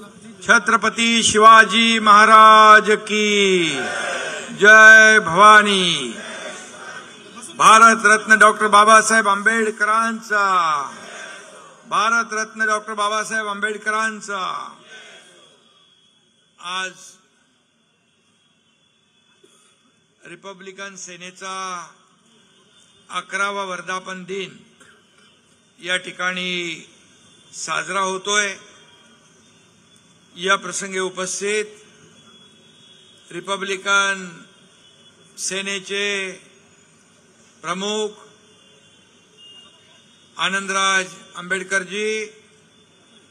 छत्रपति शिवाजी महाराज की जय भवानी। भारत रत्न डॉक्टर बाबासाहेब आंबेडकरांचा, भारत रत्न डॉक्टर बाबासाहेब आंबेडकरांचा आज रिपब्लिकन सेनेचा 11वा वर्धापन दिन या ठिकाणी साजरा होतोय। या प्रसंगी उपस्थित रिपब्लिकन सेनेचे प्रमुख आनंदराज आंबेडकरजी,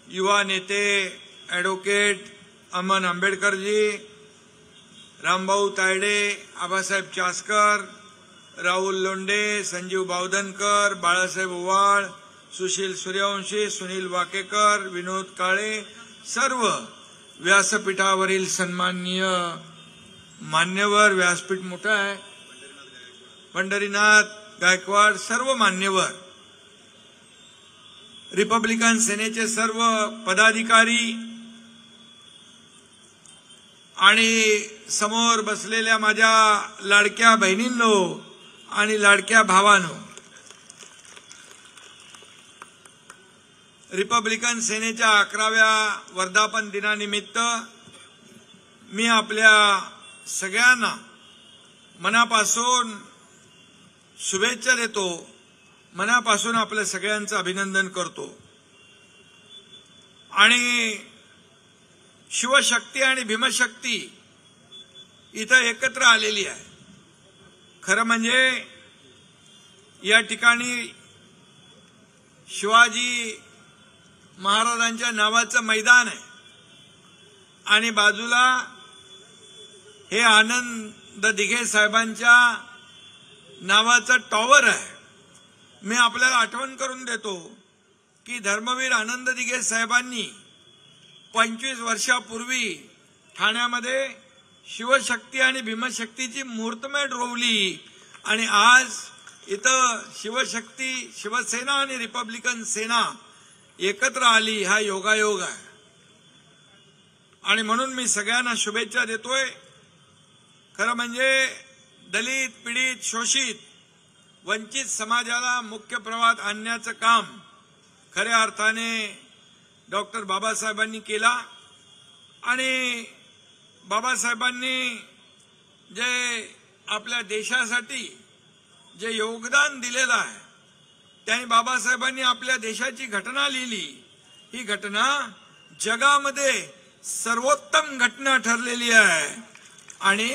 युवा नेते ॲडव्होकेट अमन आंबेडकरजी, रामभाऊ तायडे, आबासाहेब चासकर, राहुल लोंढे, संजीव बावधनकर, बाळासाहेब ओवाळ, सुशील सूर्यवंशी, सुनील वाकेकर, विनोद काळे, सर्व व्यासपीठावरील सन्माननीय मान्यवर, व्यासपीठ मोठं आहे, पंढरीनाथ गायकवाड, सर्व मान्यवर, रिपब्लिकन सेनेचे सर्व पदाधिकारी आणि समोर बसलेल्या माझ्या लाडक्या बहिणींनो आणि लाडक्या भावांनो, रिपब्लिकन सेनेच्या 11व्या वर्धापन दिनानिमित्त मी आपल्या सगळ्यांना मनापासून शुभेच्छा देतो, मनापासून आपल्या सगळ्यांचं अभिनंदन करतो। आणि शिवशक्ती आणि भीमशक्ती इथं एकत्र आलेली आहे। खरं म्हणजे या ठिकाणी शिवाजी महाराजांच्या नावाचं मैदान आहे आणि बाजूला हे आनंद दिघे साहेबांच्या नावाचं टॉवर आहे। मी आपल्याला आठवण करून देतो की धर्मवीर आनंद दिघे साहेबांनी 25 वर्षापूर्वी ठाण्यामध्ये शिवशक्ती आणि भीमशक्तीची मूर्तमेढ रोवली आणि आज इथं शिवशक्ती, शिवसेना आणि रिपब्लिकन सेना एकत्र आली, हा योगायोग आहे। आणि म्हणून मी सगळ्यांना शुभेच्छा देतोय। खरं म्हणजे दलित, पीडित, शोषित, वंचित समाजाला मुख्य प्रवाहात आणण्याचं काम खऱ्या अर्थाने डॉक्टर बाबासाहेबांनी केला आणि बाबासाहेबांनी जे आपल्या देशासाठी जे योगदान दिलेलं आहे, त्यांनी बाबासाहेबांनी आपल्या देशाची घटना लिहिली। ही घटना जगामध्ये सर्वोत्तम घटना ठरलेली आहे आणि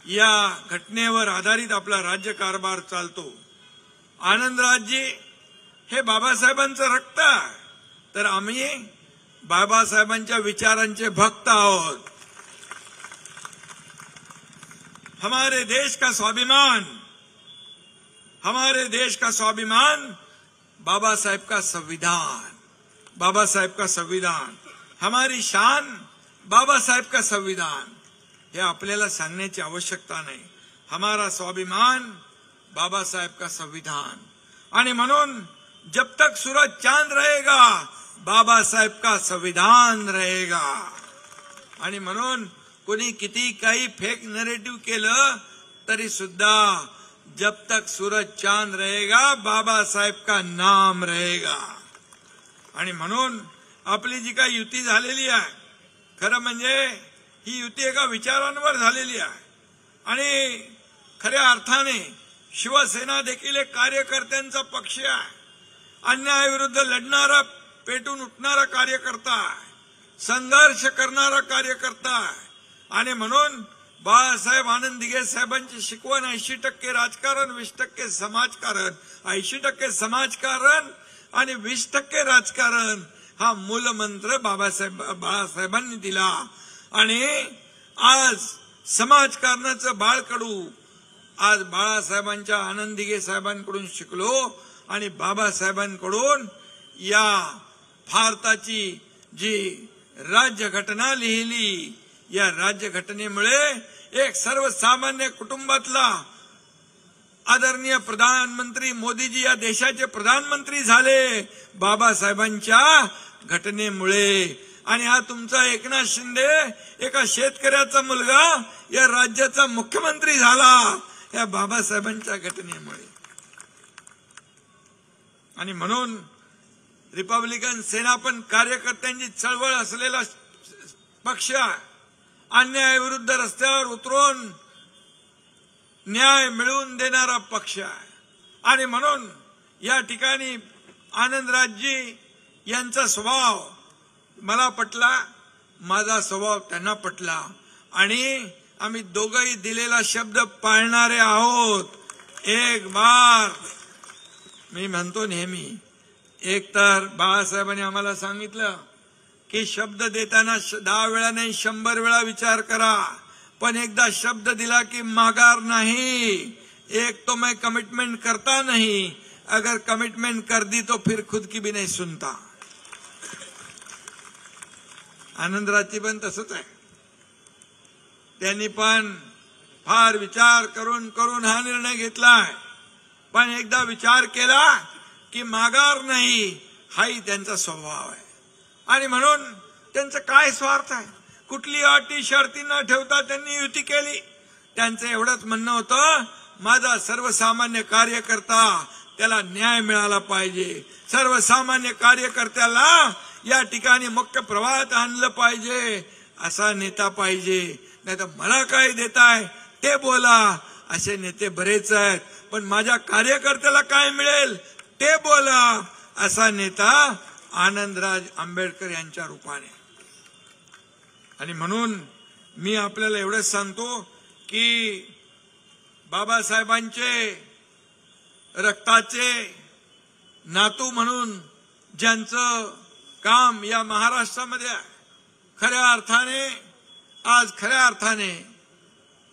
या घटनेवर आधारित आपला राज्यकारभार चालतो। आनंदराजजी हे बाबासाहेबांचं रक्त आहे, तर आम्ही बाबासाहेबांच्या विचारांचे भक्त आहोत। हमारे देश का स्वाभिमान, हमारे देश का स्वाभिमान बाबा साहेब का संविधान, बाबा साहेब का संविधान, हमारी शान बाबा साहेब का संविधान। हे आपल्याला सांगण्याची आवश्यकता नाही। हमारा स्वाभिमान बाबा साहेब का संविधान। आणि म्हणून जब तक सूरज चांद रहेगा बाबा साहेब का संविधान रहेगा। आणि म्हणून कोणी किती काही फेक नरेटिव्ह केलं तरी सुद्धा जब तक सूरज चांद रहेगा बाबा साहेब का नाम रहेगा। आणि म्हणून आपली जी काही युती झालेली आहे, खरं म्हणजे ही युती एका विचारांवर झालेली आहे आणि खऱ्या अर्थाने शिवसेना देखील एक कार्यकर्त्यांचा पक्ष आहे, अन्यायाविरुद्ध लढणारा, पेटून उठणारा कार्यकर्ता आहे, संघर्ष करणारा कार्यकर्ता आहे। आणि म्हणून बाळासाहेब आनंद दिघे साहेबांची शिकवण 80% राजकारण, 20% समाजकारण, 80% समाजकारण आणि 20% राजकारण, हा मूलमंत्र बाळासाहेबांनी दिला। आणि आज समाजकारणाचं बाळकडू आज बाळासाहेबांच्या आनंद दिघे साहेबांकडून शिकलो आणि बाबासाहेबांकडून या भारताची जी राज्यघटना लिहिली, या राज्यघटनेमुळे एक सर्वसामान्य कुटुंबातला आदरणीय प्रधानमंत्री मोदीजी या देशाचे प्रधानमंत्री झाले बाबासाहेबांच्या घटनेमुळे। आणि हा तुमचा एकनाथ शिंदे एका शेतकऱ्याचा मुलगा या राज्याचा मुख्यमंत्री झाला या बाबासाहेबांच्या घटनेमुळे. आणि म्हणून रिपब्लिकन सेना पण कार्यकर्त्यांची चळवळ असलेला पक्ष आहे. अन्यायाविरुद्ध रस्त्यावर उतरून न्याय मिळवून देणारा पक्ष आहे. आणि म्हणून या ठिकाणी आनंदराजजी यांचा स्वभाव मला पटला, माझा स्वभाव त्यांना पटला आणि आम्ही दोघंही दिलेला शब्द पाळणारे आहोत. एक बार मी म्हणतो नेहमी, एक तर बाळासाहेबांनी आम्हाला सांगितलं की शब्द देताना 10 वेळा नाही 100 वेळा विचार करा, पण एकदा शब्द दिला की माघार नाही. एक तो मैं कमिटमेंट करता नहीं, अगर कमिटमेंट कर दी तो फिर खुद की भी नहीं सुनता. आनंदराजची पण तसंच आहे. त्यांनी पण फार विचार करून करून हा निर्णय घेतलाय, पण एकदा विचार केला की माघार नाही, हाही त्यांचा स्वभाव आहे. आणि म्हणून त्यांचं काय स्वार्थ आहे, कुठली अटी शर्ती न ठेवता त्यांनी युती केली. त्यांचं एवढंच म्हणणं होतं, माझा सर्वसामान्य कार्यकर्ता त्याला न्याय मिळाला पाहिजे, सर्वसामान्य कार्यकर्त्याला या ठिकाणी मुख्य प्रवाहात आणलं पाहिजे, असा नेता पाहिजे. नाही तर मला काय देताय ते बोला, असे नेते बरेच आहेत, पण माझ्या कार्यकर्त्याला काय मिळेल ते बोला, असा नेता आनंदराज आंबेडकर यांच्या रूपाने. आणि म्हणून मी आपल्याला एवढंच सांगतो की बाबासाहेबांचे रक्ताचे नातू म्हणून ज्यांचं काम या महाराष्ट्रामध्ये खऱ्या अर्थाने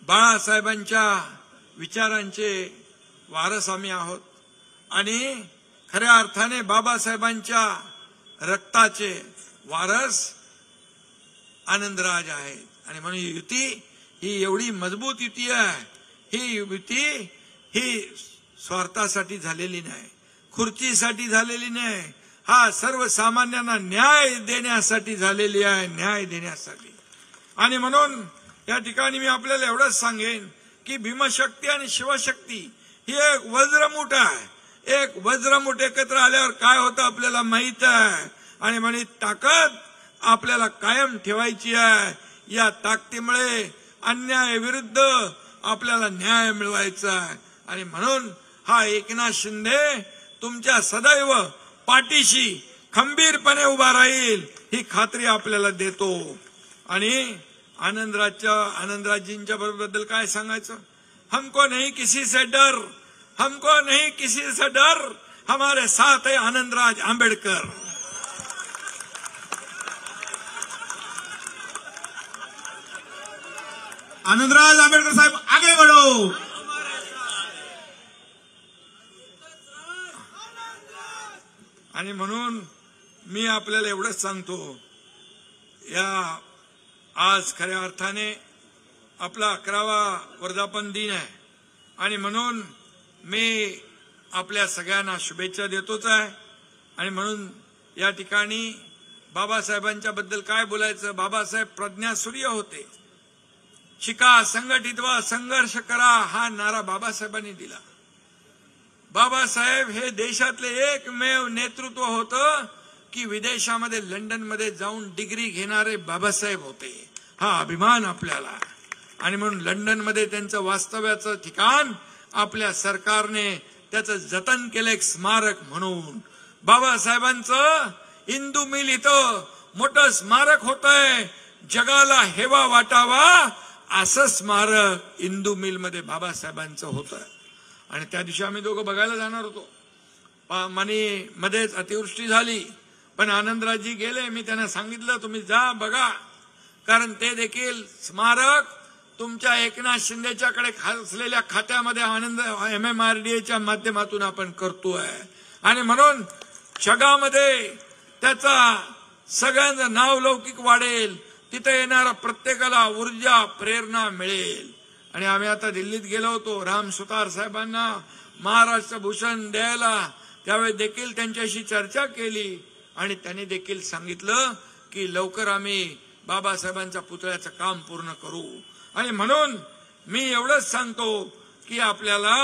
बाळासाहेबांच्या विचारांचे वारस आम्ही आहोत आणि खऱ्या अर्थाने बाबासाहेबांच्या रक्ताचे वारस आनंदराज आहेत. आणि म्हणून युती ही एवढी मजबूत युती आहे. ही युती ही स्वार्थासाठी झालेली नाही, खुर्चीसाठी झालेली नाही, हा सर्वसामान्यांना न्याय देण्यासाठी झालेली आहे, न्याय देण्यासाठी. आणि म्हणून या ठिकाणी मी आपल्याला एवढंच सांगेन की भीमशक्ती आणि शिवशक्ती ही एक वज्रमुठ आहे. एक वज्रमुठ एकत्र आल्यावर काय होतं आपल्याला माहित आहे. आणि म्हणून ताकद आपल्याला कायम ठेवायची आहे. या ताकदीमुळे अन्यायाविरुद्ध आपल्याला न्याय मिळवायचा आहे. आणि म्हणून हा एकनाथ शिंदे तुमच्या सदैव पाठीशी खंबीरपणे उभा राहील, ही खात्री आपल्याला देतो. आणि आनंदराजजींच्या बद्दल काय सांगायचं, हमको नहीं किसी से डर, हमको नहीं किसी से डर, हमारे साथ है आनंदराज आंबेडकर. आनंदराज आंबेडकर साहेब आगे बढ़ो. आणि म्हणून मी आपल्याला एवढंच सांगतो, या आज खऱ्या अर्थाने आपला 11वा वर्धापन दिन आहे. आणि म्हणून मी आपल्या सगळ्यांना शुभेच्छा देतोच आहे. आणि म्हणून या ठिकाणी बाबासाहेबांच्या बद्दल काय बोलायचं, बाबासाहेब प्रज्ञासूर्य होते. शिका, संघटित व्हा, संघर्ष करा, हा नारा बाबासाहेबांनी दिला. बाबासाहेब हे देशातले एकमेव नेतृत्व होतं की विदेशामध्ये लंडनमध्ये जाऊन डिग्री घेणारे बाबासाहेब होते. हा अभिमान आपल्याला. आणि म्हणून लंडनमध्ये त्यांचं वास्तव्याचं ठिकाण आपल्या सरकारने त्याचं जतन केलं एक स्मारक म्हणून. बाबासाहेबांचं इंदू मिल इथं मोठं स्मारक होतंय, जगाला हेवा वाटावा असं स्मारक इंदू मिल मध्ये बाबासाहेबांचं होतं. आणि त्या दिवशी आम्ही दोघं बघायला जाणार होतो. मध्येच अतिवृष्टी झाली, पण आनंदराजजी गेले. मी त्यांना सांगितलं तुम्ही जा बघा, कारण ते देखील स्मारक तुमच्या एकनाथ शिंदेच्याकडे असलेल्या खात्यामध्ये आनंद MMRDAच्या माध्यमातून आपण करतोय. आणि म्हणून जगामध्ये त्याचा सगळ्यांचं नाव लौकिक वाढेल, तिथे येणारा प्रत्येकाला ऊर्जा प्रेरणा मिळेल. आणि आम्ही आता दिल्लीत गेलो होतो राम सुतार साहेबांना महाराष्ट्र भूषण द्यायला, त्यावेळी देखील त्यांच्याशी चर्चा केली आणि त्यांनी देखील सांगितलं की लवकर आम्ही बाबासाहेबांच्या पुतळ्याचं काम पूर्ण करू. आणि म्हणून मी एवढंच सांगतो की आपल्याला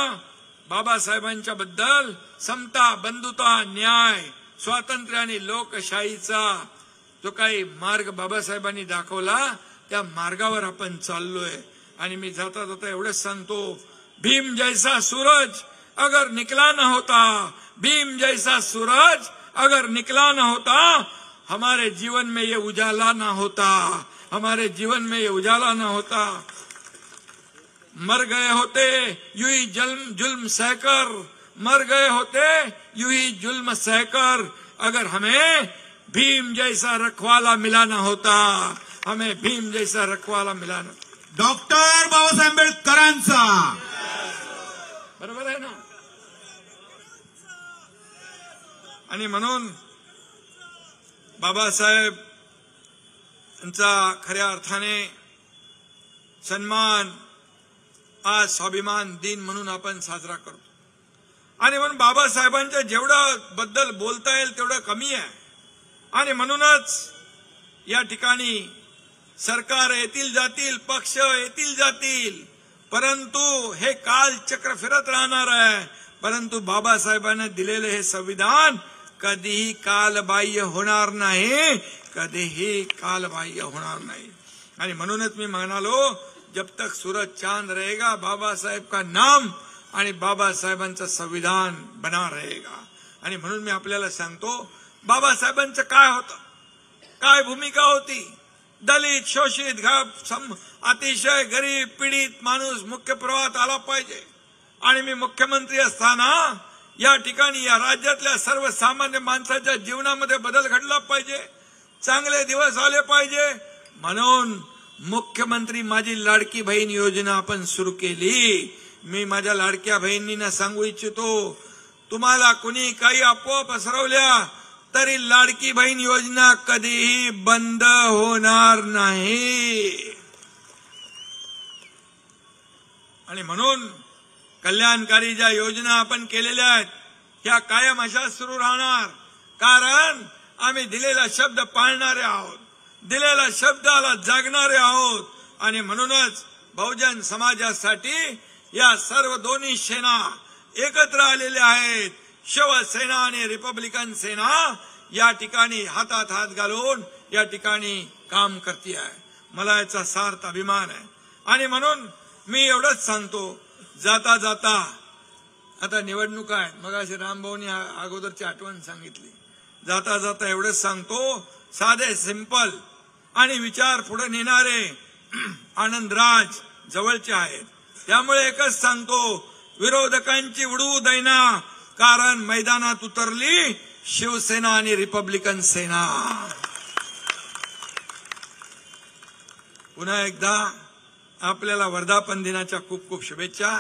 बाबासाहेबांच्या बद्दल समता, बंधुता, न्याय, स्वातंत्र्य आणि लोकशाहीचा जो काही मार्ग बाबासाहेबांनी दाखवला त्या मार्गावर आपण चाललोय. आणि मी जाता जाता एवढंच सांगतो, भीम जैसा सूरज अगर निकला न होता, भीम जैसा सूरज अगर निकला न होता, हमारे जीवन में ये उजाला ना होता, हमारे जीवन में ये उजाला ना होता. मर गए होते यूं ही जुल्म सहकर, मर गए होते यूं ही जुल्म सहकर, अगर हमें भीम जैसा रखवाला मिला ना होता, हमें भीम जैसा रखवाला मिला ना. डॉक्टर बाबासाहेब आंबेडकरांचा. बरोबर आहे ना. आणि म्हणून बाबासाहेब यांचा खऱ्या अर्थाने सन्मान आज स्वाभिमान दिन म्हणून आपण साजरा करतो. आणि म्हणून बाबासाहेबांच्या जेवढं बद्दल बोलता येईल तेवढं कमी आहे. आणि म्हणूनच या ठिकाणी सरकार येतील जातील, पक्ष येतील जातील, परंतु हे कालचक्र फिरत राहणार आहे. परंतु बाबासाहेबांनी दिलेले हे संविधान कधीही कालबाह्य होणार नाही, कधीही कालबाह्य होणार नाही. आणि म्हणूनच मी म्हणालो, जब तक सूरज चांद रहेगा बाबा साहेब का नाम आणि बाबासाहेबांचं संविधान बना रहेगा. आणि म्हणून मी आपल्याला सांगतो, बाबासाहेबांचं काय होतं, काय भूमिका होती. दलित, शोषित, अतिशय गरीब, पीडित माणूस मुख्य प्रवाहात आला पाहिजे. आणि मी मुख्यमंत्री असताना या ठिकाणी या राज्यातल्या सर्वसामान्य माणसाच्या जीवनामध्ये बदल घडला पाहिजे, चांगले दिवस आले पाहिजे. म्हणून मुख्यमंत्री माझी लाडकी बहीण योजना आपण सुरू केली. मी माझ्या लाडक्या बहिणींना सांगू इच्छितो, तुम्हाला कुणी काही अफवा पसरवल्या तरी लाडकी बहीण योजना कधीही बंद होणार नाही. आणि म्हणून कल्याणकारी ज्या योजना आपण केलेल्या आहेत ह्या कायम अशाच सुरू राहणार. कारण आम्ही दिलेला शब्द पाळणारे आहोत, दिलेल्या शब्दाला जागणारे आहोत. आणि म्हणूनच बहुजन समाजासाठी या सर्व दोन्ही सेना एकत्र आलेल्या आहेत. शिवसेना आणि रिपब्लिकन सेना या ठिकाणी हातात हात घालून या ठिकाणी काम करते आहे. मला याचा सार्थ अभिमान आहे. आणि म्हणून मी एवढंच सांगतो, जाता जाता आता निवडणुका आहेत, मग असे रामभाऊनी अगोदरची आठवण सांगितली. जाता जाता एवढंच सांगतो, साधे सिंपल आणि विचार पुढे नेणारे आनंदराज जवळचे आहेत. त्यामुळे एकच सांगतो, विरोधकांची उडवू दैना, कारण मैदानात उतरली शिवसेना आणि रिपब्लिकन सेना. पुन्हा एकदा आपल्याला वर्धापन दिनाच्या खूप खूप शुभेच्छा.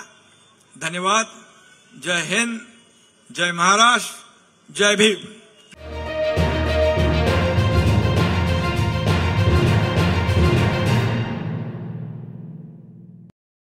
धन्यवाद. जय हिंद, जय महाराष्ट्र, जय भीम.